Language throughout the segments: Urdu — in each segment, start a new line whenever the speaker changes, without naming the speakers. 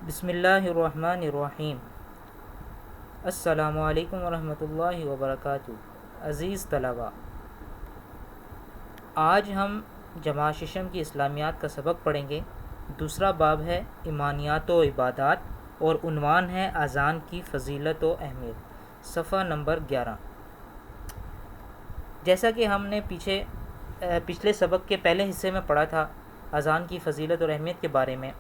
بسم اللہ الرحمن الرحیم۔ السلام علیکم ورحمۃ اللہ وبرکاتہ۔ عزیز طلباء، آج ہم جماعت ششم کی اسلامیات کا سبق پڑھیں گے۔ دوسرا باب ہے ایمانیات و عبادات اور عنوان ہے اذان کی فضیلت و اہمیت، صفحہ نمبر 11۔ جیسا کہ ہم نے پچھلے سبق کے پہلے حصے میں پڑھا تھا اذان کی فضیلت اور اہمیت کے بارے میں،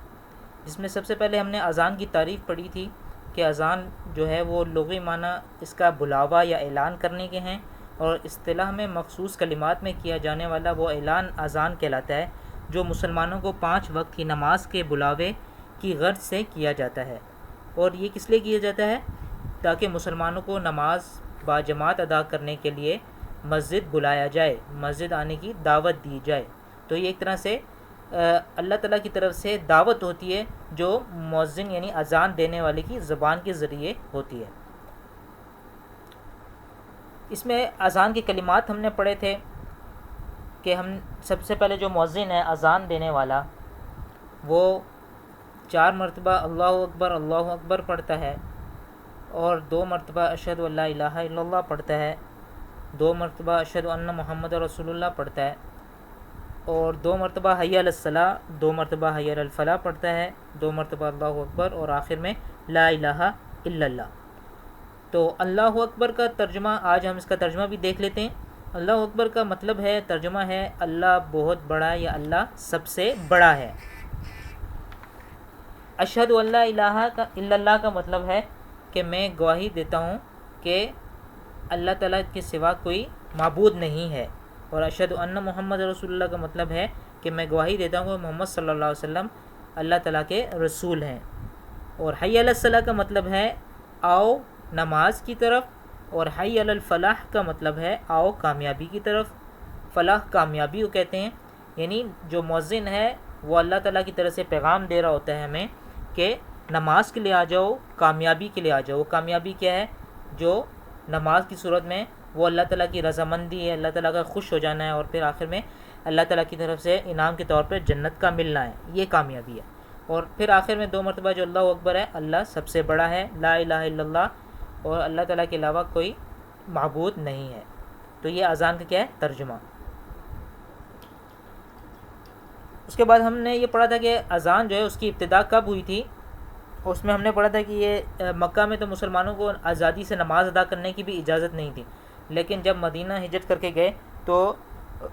جس میں سب سے پہلے ہم نے اذان کی تعریف پڑھی تھی کہ اذان جو ہے وہ لغوی معنی اس کا بلاوا یا اعلان کرنے کے ہیں، اور اصطلاح میں مخصوص کلمات میں کیا جانے والا وہ اعلان اذان کہلاتا ہے جو مسلمانوں کو 5 وقت کی نماز کے بلاوے کی غرض سے کیا جاتا ہے۔ اور یہ کس لیے کیا جاتا ہے؟ تاکہ مسلمانوں کو نماز باجماعت ادا کرنے کے لیے مسجد بلایا جائے، مسجد آنے کی دعوت دی جائے۔ تو یہ ایک طرح سے اللہ تعالیٰ کی طرف سے دعوت ہوتی ہے جو مؤذن یعنی اذان دینے والے کی زبان کے ذریعے ہوتی ہے۔ اس میں اذان کے کلمات ہم نے پڑھے تھے کہ ہم سب سے پہلے جو مؤذن ہے اذان دینے والا، وہ 4 مرتبہ اللہ اکبر پڑھتا ہے، اور 2 مرتبہ اشہد ان لا الہ الا اللہ پڑھتا ہے، 2 مرتبہ اشہد ان محمد رسول اللہ پڑھتا ہے، اور 2 مرتبہ حی علی الصلاۃ، 2 مرتبہ حی علی الفلاح پڑھتا ہے، 2 مرتبہ اللہ اکبر، اور آخر میں لا الہ الا اللہ۔ تو اللہ اکبر کا ترجمہ آج ہم اس کا ترجمہ بھی دیکھ لیتے ہیں۔ اللہ اکبر کا مطلب ہے، ترجمہ ہے اللہ بہت بڑا یا اللہ سب سے بڑا ہے۔ اشہد ان لا الہ الا اللہ کا مطلب ہے کہ میں گواہی دیتا ہوں کہ اللہ تعالیٰ کے سوا کوئی معبود نہیں ہے، اور اشہد ان محمد رسول اللہ کا مطلب ہے کہ میں گواہی دیتا ہوں کہ محمد صلی اللہ علیہ وسلم اللہ تعالیٰ کے رسول ہیں۔ اور حی علی الصلاۃ کا مطلب ہے آؤ نماز کی طرف، اور حی علی الفلاح کا مطلب ہے آؤ کامیابی کی طرف۔ فلاح کامیابی کو کہتے ہیں، یعنی جو مؤذن ہے وہ اللہ تعالیٰ کی طرف سے پیغام دے رہا ہوتا ہے ہمیں کہ نماز کے لیے آ جاؤ، کامیابی کے لیے آ جاؤ۔ کامیابی کیا ہے؟ جو نماز کی صورت میں وہ اللہ تعالیٰ کی رضامندی ہے، اللہ تعالیٰ کا خوش ہو جانا ہے، اور پھر آخر میں اللہ تعالیٰ کی طرف سے انعام کے طور پر جنت کا ملنا ہے، یہ کامیابی ہے۔ اور پھر آخر میں 2 مرتبہ جو اللہ اکبر ہے، اللہ سب سے بڑا ہے، لا الہ الا اللہ، اور اللہ تعالیٰ کے علاوہ کوئی معبود نہیں ہے۔ تو یہ اذان کا کیا ہے؟ ترجمہ۔ اس کے بعد ہم نے یہ پڑھا تھا کہ اذان جو ہے اس کی ابتدا کب ہوئی تھی۔ اس میں ہم نے پڑھا تھا کہ یہ مکہ میں تو مسلمانوں کو آزادی سے نماز ادا کرنے کی بھی اجازت نہیں تھی، لیکن جب مدینہ ہجرت کر کے گئے تو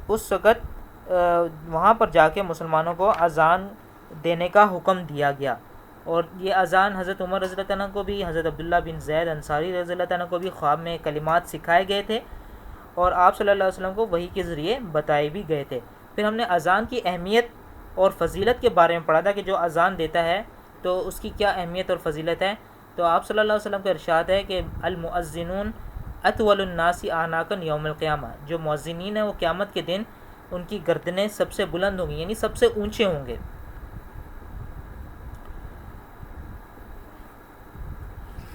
اس وقت وہاں پر جا کے مسلمانوں کو اذان دینے کا حکم دیا گیا، اور یہ اذان حضرت عمر رضی اللہ عنہ کو بھی، حضرت عبداللہ بن زید انصاری رضی اللہ عنہ کو بھی خواب میں کلمات سکھائے گئے تھے، اور آپ صلی اللہ علیہ وسلم کو وحی کے ذریعے بتائے بھی گئے تھے۔ پھر ہم نے اذان کی اہمیت اور فضیلت کے بارے میں پڑھا تھا کہ جو اذان دیتا ہے تو اس کی کیا اہمیت اور فضیلت ہے۔ تو آپ صلی اللہ علیہ وسلم کا ارشاد ہے کہ المؤذنون اطول الناس اعناقا یوم القیامہ، جو مؤذنین ہیں وہ قیامت کے دن ان کی گردنیں سب سے بلند ہوں گی، یعنی سب سے اونچے ہوں گے۔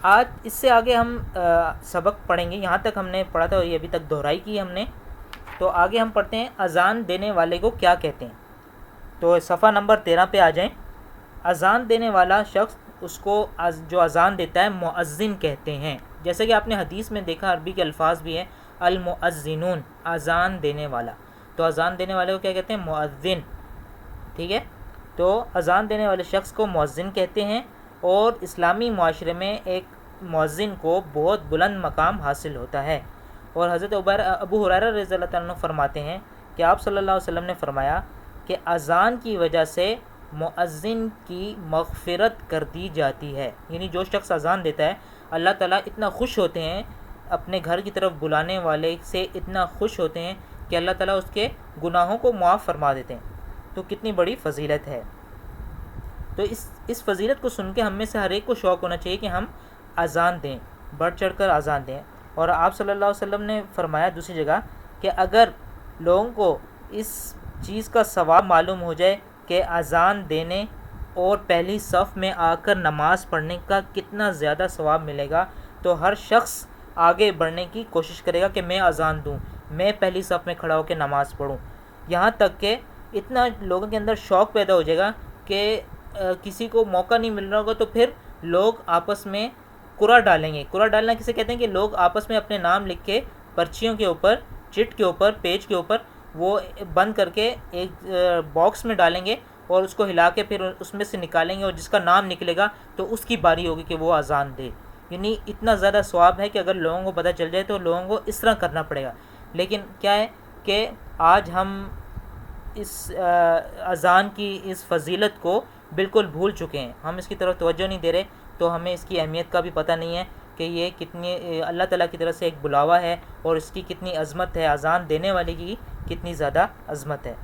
آج اس سے آگے ہم سبق پڑھیں گے، یہاں تک ہم نے پڑھا تھا اور یہ ابھی تک دہرائی کی ہم نے، تو آگے ہم پڑھتے ہیں اذان دینے والے کو کیا کہتے ہیں۔ تو صفحہ نمبر 13 پہ آ جائیں۔ اذان دینے والا شخص، اس کو جو اذان دیتا ہے مؤذن کہتے ہیں، جیسے کہ آپ نے حدیث میں دیکھا، عربی کے الفاظ بھی ہیں المؤذنون، اذان دینے والا۔ تو اذان دینے والے کو کیا کہتے ہیں؟ مؤذن، ٹھیک ہے۔ تو اذان دینے والے شخص کو مؤذن کہتے ہیں، اور اسلامی معاشرے میں ایک مؤذن کو بہت بلند مقام حاصل ہوتا ہے۔ اور حضرت ابو ہریرہ رضی اللہ عنہ فرماتے ہیں کہ آپ صلی اللہ علیہ وسلم نے فرمایا کہ اذان کی وجہ سے مؤذن کی مغفرت کر دی جاتی ہے، یعنی جو شخص اذان دیتا ہے اللہ تعالیٰ اتنا خوش ہوتے ہیں، اپنے گھر کی طرف بلانے والے سے اتنا خوش ہوتے ہیں کہ اللہ تعالیٰ اس کے گناہوں کو معاف فرما دیتے ہیں۔ تو کتنی بڑی فضیلت ہے۔ تو اس فضیلت کو سن کے ہم میں سے ہر ایک کو شوق ہونا چاہیے کہ ہم اذان دیں، بڑھ چڑھ کر اذان دیں۔ اور آپ صلی اللہ علیہ وسلم نے فرمایا دوسری جگہ کہ اگر لوگوں کو اس چیز کا ثواب معلوم ہو جائے کہ اذان دینے اور پہلی صف میں آ کر نماز پڑھنے کا کتنا زیادہ ثواب ملے گا، تو ہر شخص آگے بڑھنے کی کوشش کرے گا کہ میں اذان دوں، میں پہلی صف میں کھڑا ہو کے نماز پڑھوں۔ یہاں تک کہ اتنا لوگوں کے اندر شوق پیدا ہو جائے گا کہ کسی کو موقع نہیں مل رہا ہوگا تو پھر لوگ آپس میں قرعہ ڈالیں گے. قرعہ ڈالنا کسے کہتے ہیں کہ لوگ آپس میں اپنے نام لکھ کے پرچیوں کے اوپر، چٹ کے اوپر، پیج کے اوپر وہ بند کر کے ایک باکس میں ڈالیں گے اور اس کو ہلا کے پھر اس میں سے نکالیں گے، اور جس کا نام نکلے گا تو اس کی باری ہوگی کہ وہ اذان دے. یعنی اتنا زیادہ ثواب ہے کہ اگر لوگوں کو پتہ چل جائے تو لوگوں کو اس طرح کرنا پڑے گا. لیکن کیا ہے کہ آج ہم اس اذان کی اس فضیلت کو بالکل بھول چکے ہیں، ہم اس کی طرف توجہ نہیں دے رہے، تو ہمیں اس کی اہمیت کا بھی پتہ نہیں ہے کہ یہ کتنی اللہ تعالیٰ کی طرف سے ایک بلاوا ہے اور اس کی کتنی عظمت ہے، اذان دینے والے کی کتنی زیادہ عظمت ہے.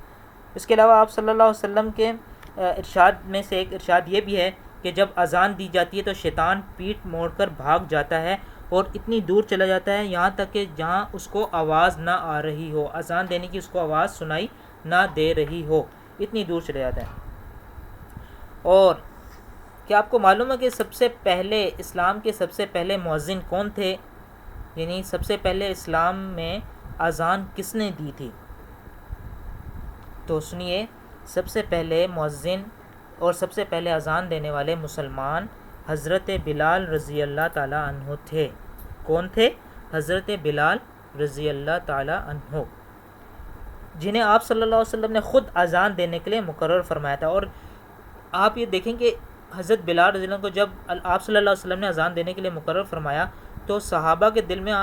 اس کے علاوہ آپ صلی اللہ علیہ وسلم کے ارشاد میں سے ایک ارشاد یہ بھی ہے کہ جب اذان دی جاتی ہے تو شیطان پیٹھ موڑ کر بھاگ جاتا ہے اور اتنی دور چلا جاتا ہے یہاں تک کہ جہاں اس کو آواز نہ آ رہی ہو، اذان دینے کی اس کو آواز سنائی نہ دے رہی ہو، اتنی دور چلا جاتا ہے. اور کیا آپ کو معلوم ہے کہ سب سے پہلے اسلام کے سب سے پہلے مؤذن کون تھے؟ یعنی سب سے پہلے اسلام میں اذان کس نے دی تھی؟ تو سنیے، سب سے پہلے مؤذن اور سب سے پہلے اذان دینے والے مسلمان حضرت بلال رضی اللہ تعالیٰ عنہ تھے. کون تھے؟ حضرت بلال رضی اللہ تعالیٰ عنہ، جنہیں آپ صلی اللہ علیہ وسلم نے خود اذان دینے کے لیے مقرر فرمایا تھا. اور آپ یہ دیکھیں کہ حضرت بلال رضی اللہ عنہ کو جب آپ صلی اللہ علیہ وسلم نے اذان دینے کے لیے مقرر فرمایا تو صحابہ کے دل میں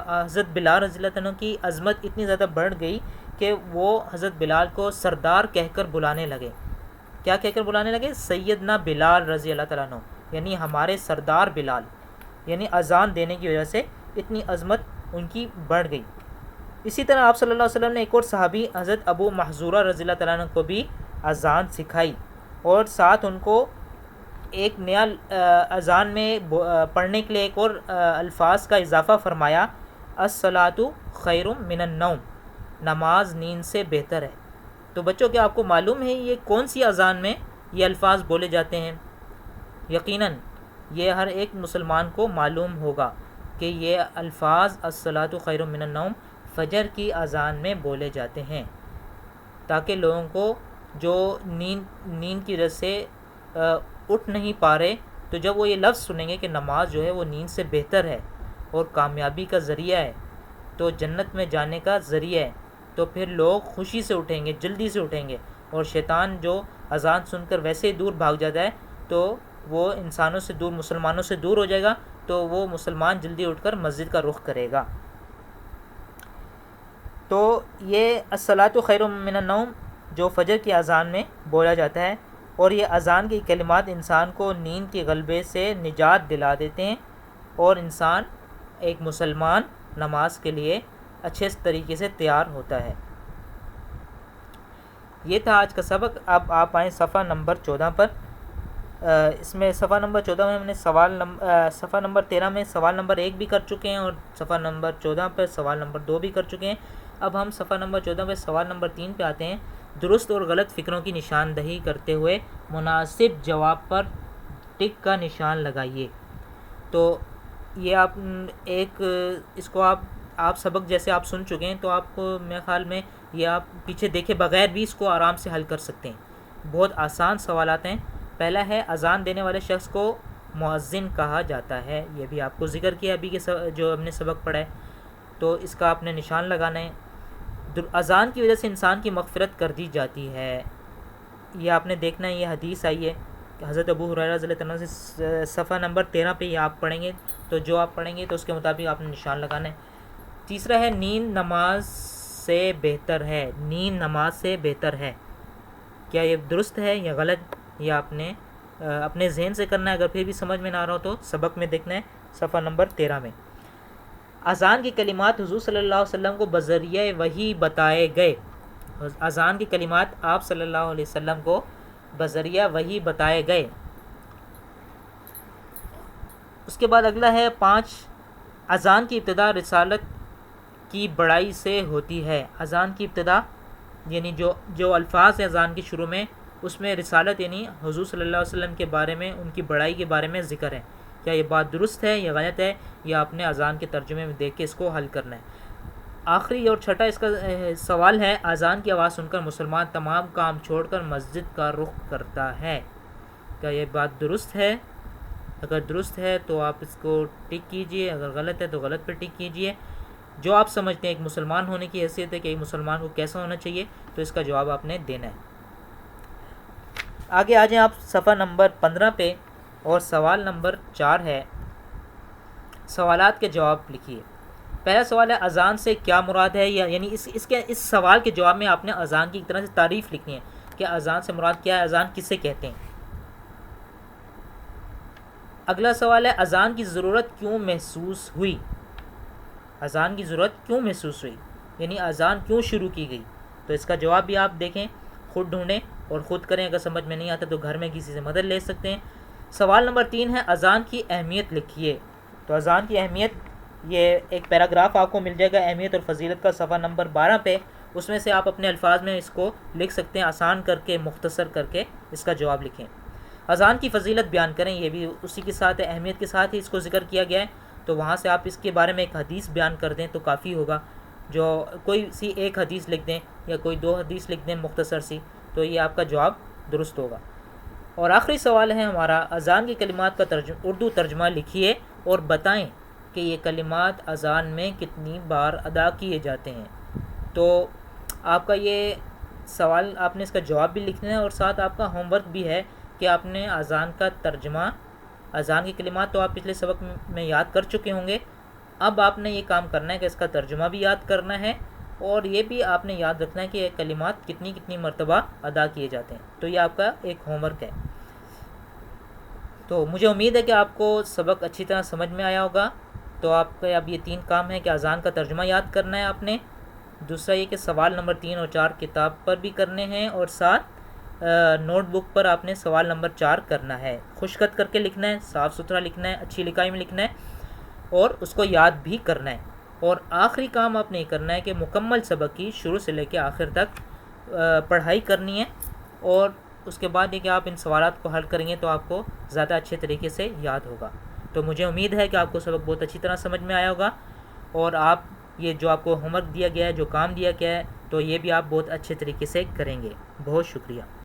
حضرت بلال رضی اللہ عنہ کی عظمت اتنی زیادہ بڑھ گئی کہ وہ حضرت بلال کو سردار کہہ کر بلانے لگے. کیا کہہ کر بلانے لگے؟ سیدنا بلال رضی اللہ تعالیٰ عنہ، یعنی ہمارے سردار بلال. یعنی اذان دینے کی وجہ سے اتنی عظمت ان کی بڑھ گئی. اسی طرح آپ صلی اللہ علیہ وسلم نے ایک اور صحابی حضرت ابو محذورہ رضی اللہ تعالیٰ عنہ کو بھی اذان سکھائی، اور ساتھ ان کو ایک نیا اذان میں پڑھنے کے لیے ایک اور الفاظ کا اضافہ فرمایا، الصلاۃ خیر من النوم، نماز نیند سے بہتر ہے. تو بچوں کیا آپ کو معلوم ہے یہ کون سی اذان میں یہ الفاظ بولے جاتے ہیں؟ یقیناً یہ ہر ایک مسلمان کو معلوم ہوگا کہ یہ الفاظ الصلاۃ خیر من النوم فجر کی اذان میں بولے جاتے ہیں، تاکہ لوگوں کو جو نیند کی وجہ سے اٹھ نہیں پا رہے، تو جب وہ یہ لفظ سنیں گے کہ نماز جو ہے وہ نیند سے بہتر ہے اور کامیابی کا ذریعہ ہے، تو جنت میں جانے کا ذریعہ ہے، تو پھر لوگ خوشی سے اٹھیں گے، جلدی سے اٹھیں گے. اور شیطان جو اذان سن کر ویسے ہی دور بھاگ جاتا ہے تو وہ انسانوں سے دور، مسلمانوں سے دور ہو جائے گا، تو وہ مسلمان جلدی اٹھ کر مسجد کا رخ کرے گا. تو یہ الصلاۃ خیر من النوم جو فجر کی اذان میں بولا جاتا ہے، اور یہ اذان کے کلمات انسان کو نیند کے غلبے سے نجات دلا دیتے ہیں، اور انسان ایک مسلمان نماز کے لیے اچھے طریقے سے تیار ہوتا ہے. یہ تھا آج کا سبق. اب آپ آئیں صفحہ نمبر 14 پر. اس میں صفحہ نمبر 14 میں ہم نے صفحہ نمبر 13 میں سوال نمبر 1 بھی کر چکے ہیں، اور صفحہ نمبر 14 پر سوال نمبر 2 بھی کر چکے ہیں. اب ہم صفحہ نمبر 14 پہ سوال نمبر 3 پہ آتے ہیں. درست اور غلط فکروں کی نشاندہی کرتے ہوئے مناسب جواب پر ٹک کا نشان لگائیے. تو یہ آپ ایک اس کو آپ سبق جیسے آپ سن چکے ہیں، تو آپ کو میرے خیال میں یہ آپ پیچھے دیکھے بغیر بھی اس کو آرام سے حل کر سکتے ہیں. بہت آسان سوالات ہیں. پہلا ہے، اذان دینے والے شخص کو مؤذن کہا جاتا ہے. یہ بھی آپ کو ذکر کیا ابھی کے جو ہم نے سبق پڑھا ہے، تو اس کا آپ نے نشان لگانا ہے. اذان کی وجہ سے انسان کی مغفرت کر دی جاتی ہے. یہ آپ نے دیکھنا ہے، یہ حدیث آئی ہے کہ حضرت ابو ہریرہ رضی اللہ عنہ سے. صفحہ نمبر 13 پہ یہ آپ پڑھیں گے، تو جو آپ پڑھیں گے تو اس کے مطابق آپ نے نشان لگانا ہے. تیسرا ہے، نیند نماز سے بہتر ہے. نیند نماز سے بہتر ہے. کیا یہ درست ہے یا غلط؟ یہ آپ نے اپنے ذہن سے کرنا ہے. اگر پھر بھی سمجھ میں نہ آ رہا ہو تو سبق میں دیکھنا ہے صفحہ نمبر 13 میں. اذان کی کلمات حضور صلی اللہ علیہ وسلم کو بذریعہ وحی بتائے گئے. اذان کی کلمات آپ صلی اللہ علیہ وسلم کو بذریعہ وحی بتائے گئے. اس کے بعد اگلا ہے 5، اذان کی ابتدا رسالت کی بڑائی سے ہوتی ہے. اذان کی ابتدا یعنی جو الفاظ ہیں اذان کی شروع میں، اس میں رسالت یعنی حضور صلی اللہ علیہ وسلم کے بارے میں، ان کی بڑائی کے بارے میں ذکر ہے. کیا یہ بات درست ہے یا غلط ہے؟ یا آپ نے اذان کے ترجمے میں دیکھ کے اس کو حل کرنا ہے. آخری اور چھٹا اس کا سوال ہے، اذان کی آواز سن کر مسلمان تمام کام چھوڑ کر مسجد کا رخ کرتا ہے. کیا یہ بات درست ہے؟ اگر درست ہے تو آپ اس کو ٹک کیجئے، اگر غلط ہے تو غلط پہ ٹک کیجئے۔ جو آپ سمجھتے ہیں ایک مسلمان ہونے کی حیثیت ہے کہ ایک مسلمان کو کیسا ہونا چاہیے، تو اس کا جواب آپ نے دینا ہے۔ آگے آ جائیں آپ صفحہ نمبر 15 پہ، اور سوال نمبر 4 ہے، سوالات کے جواب لکھیے۔ پہلا سوال ہے اذان سے کیا مراد ہے، یعنی اس سوال کے جواب میں آپ نے اذان کی ایک طرح سے تعریف لکھنی ہے کہ اذان سے مراد کیا ہے، اذان کسے کہتے ہیں۔ اگلا سوال ہے اذان کی ضرورت کیوں محسوس ہوئی، اذان کی ضرورت کیوں محسوس ہوئی، یعنی اذان کیوں شروع کی گئی، تو اس کا جواب بھی آپ دیکھیں، خود ڈھونڈیں اور خود کریں۔ اگر سمجھ میں نہیں آتا تو گھر میں کسی سے مدد لے سکتے ہیں۔ سوال نمبر 3 ہے اذان کی اہمیت لکھیے۔ تو اذان کی اہمیت، یہ ایک پیراگراف آپ کو مل جائے گا اہمیت اور فضیلت کا صفحہ نمبر 12 پہ، اس میں سے آپ اپنے الفاظ میں اس کو لکھ سکتے ہیں، آسان کر کے مختصر کر کے اس کا جواب لکھیں۔ اذان کی فضیلت بیان کریں، یہ بھی اسی کے ساتھ ہے، اہمیت کے ساتھ ہی اس کو ذکر کیا گیا ہے، تو وہاں سے آپ اس کے بارے میں ایک حدیث بیان کر دیں تو کافی ہوگا، جو کوئی سی ایک حدیث لکھ دیں یا کوئی 2 حدیث لکھ دیں مختصر سی، تو یہ آپ کا جواب درست ہوگا۔ اور آخری سوال ہے ہمارا، اذان کے کلمات کا اردو ترجمہ لکھیے اور بتائیں کہ یہ کلمات اذان میں کتنی بار ادا کیے جاتے ہیں۔ تو آپ کا یہ سوال، آپ نے اس کا جواب بھی لکھنا ہے، اور ساتھ آپ کا ہوم ورک بھی ہے کہ آپ نے اذان کا ترجمہ، اذان کے کلمات تو آپ پچھلے سبق میں یاد کر چکے ہوں گے، اب آپ نے یہ کام کرنا ہے کہ اس کا ترجمہ بھی یاد کرنا ہے، اور یہ بھی آپ نے یاد رکھنا ہے کہ یہ کلمات کتنی مرتبہ ادا کیے جاتے ہیں۔ تو یہ آپ کا ایک ہوم ورک ہے۔ تو مجھے امید ہے کہ آپ کو سبق اچھی طرح سمجھ میں آیا ہوگا۔ تو آپ کا اب یہ 3 کام ہے کہ اذان کا ترجمہ یاد کرنا ہے آپ نے، دوسرا یہ کہ سوال نمبر 3 اور 4 کتاب پر بھی کرنے ہیں، اور ساتھ نوٹ بک پر آپ نے سوال نمبر 4 کرنا ہے، خشک کر کے لکھنا ہے، صاف ستھرا لکھنا ہے، اچھی لکھائی میں لکھنا ہے، اور اس کو یاد بھی کرنا ہے۔ اور آخری کام آپ نے یہ کرنا ہے کہ مکمل سبق کی شروع سے لے کے آخر تک پڑھائی کرنی ہے، اور اس کے بعد یہ کہ آپ ان سوالات کو حل کریں گے تو آپ کو زیادہ اچھے طریقے سے یاد ہوگا۔ تو مجھے امید ہے کہ آپ کو سبق بہت اچھی طرح سمجھ میں آیا ہوگا، اور آپ یہ جو آپ کو ہوم ورک دیا گیا ہے، جو کام دیا گیا ہے، تو یہ بھی آپ بہت اچھے طریقے سے کریں گے۔ بہت شکریہ۔